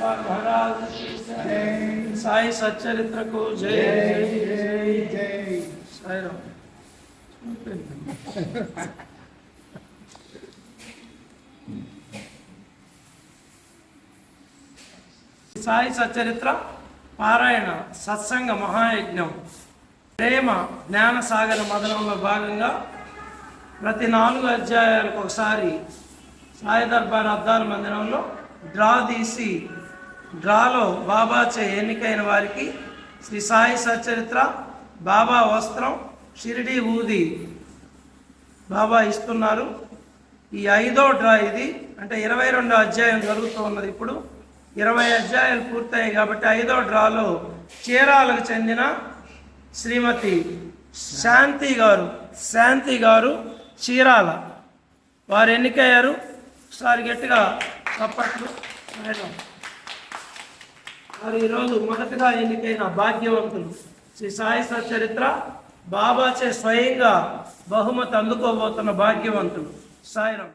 महाराज साई सच्चरित्र को जय जय जय जय साई राम। సాయి సచ్చరిత్ర పారాయణ సత్సంగ మహాయజ్ఞం ప్రేమ జ్ఞాన సాగర మదనంలో భాగంగా ప్రతి 4 అధ్యాయాలకు ఒకసారి సాయి దర్బార్ అద్దాల మందిరంలో డ్రా తీసి డ్రాలో బాబాచే ఎన్నికైన వారికి శ్రీ సాయి సచ్చరిత్ర బాబా వస్త్రం షిరిడి ఊది బాబా ఇస్తున్నారు. ఈ 5వ డ్రా ఇది, అంటే 22 అధ్యాయం జరుగుతూ ఉన్నది. ఇప్పుడు 20 అధ్యాయాలు పూర్తయ్యాయి కాబట్టి 5వ డ్రాలో చీరాలకు చెందిన శ్రీమతి శాంతి గారు చీరాల వారు ఎన్నికయ్యారు. ఒకసారి గట్టిగా చప్పట్లు. వారు ఈరోజు మొదటగా ఎన్నికైన భాగ్యవంతులు. శ్రీ సాయి సచ్చరిత్ర బాబాచే స్వయంగా బహుమతి అందుకోబోతున్న భాగ్యవంతులు. సాయిరామ్.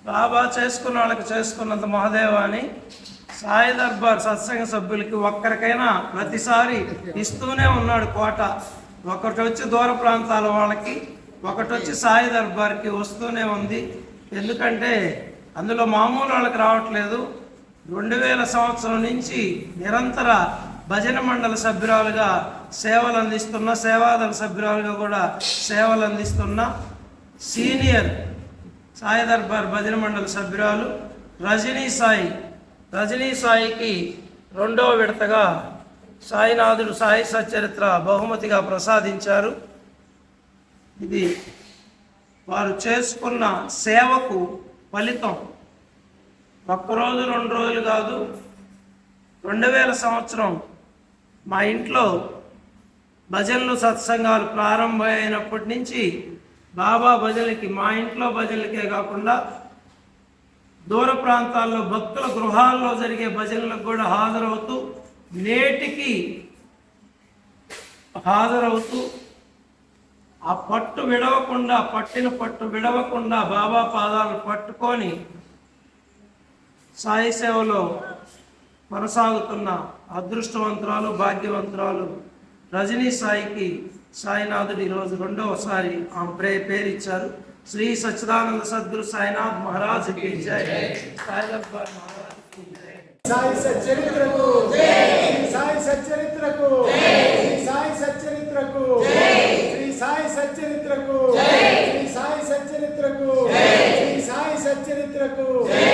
బాబా చేసుకున్న వాళ్ళకి చేసుకున్నంత మహాదేవాన్ని సాయి దర్బార్ సత్సంగ సభ్యులకి ఒక్కరికైనా ప్రతిసారి ఇస్తూనే ఉన్నాడు కోట. ఒకటి వచ్చి దూర ప్రాంతాల వాళ్ళకి, ఒకటి వచ్చి సాయి దర్బార్కి వస్తూనే ఉంది. ఎందుకంటే అందులో మామూలు వాళ్ళకి రావట్లేదు. 2000 సంవత్సరం నుంచి నిరంతర భజన మండల సభ్యురాలుగా సేవలు అందిస్తున్న, సేవాదళ సభ్యురాలుగా కూడా సేవలు అందిస్తున్న సీనియర్ సాయి దర్బార్ భజన మండలి సభ్యురాలు రజనీ సాయికి 2వ విడతగా సాయినాథుడు సాయి సచ్చరిత్ర బహుమతిగా ప్రసాదించారు. ఇది వారు చేసుకున్న సేవకు ఫలితం. ఒక్కరోజు 2 రోజులు కాదు, 2000 సంవత్సరం మా ఇంట్లో భజనలు సత్సంగాలు ప్రారంభమైనప్పటి నుంచి బాబా భజనలకి, మా ఇంట్లో భజనలకే కాకుండా దూర ప్రాంతాల్లో భక్తుల గృహాల్లో జరిగే భజనలకు కూడా హాజరవుతూ, నేటికి హాజరవుతూ ఆ పట్టు విడవకుండా, పట్టిన పట్టు విడవకుండా బాబా పాదాలు పట్టుకొని సాయి సేవలో కొనసాగుతున్న అదృష్టవంతురాలు, భాగ్యవంతురాలు రజనీ సాయికి సాయినాథుడు ఈరోజు 2వసారి ఆమె పేరు ఇచ్చారు. శ్రీ సచ్చిదానంద సద్గురు సాయినాథ్ మహారాజ్ కి జై. సాయి దర్బార్ మహారాజ్ కి జై. సాయి సచ్చరిత్రకు జై. సాయి సచ్చరిత్రకు జై. సాయి సచ్చరిత్రకు జై. శ్రీ సాయి సచ్చరిత్రకు జై. శ్రీ సాయి సచ్చరిత్రకు జై. శ్రీ సాయి సచ్చరిత్రకు జై.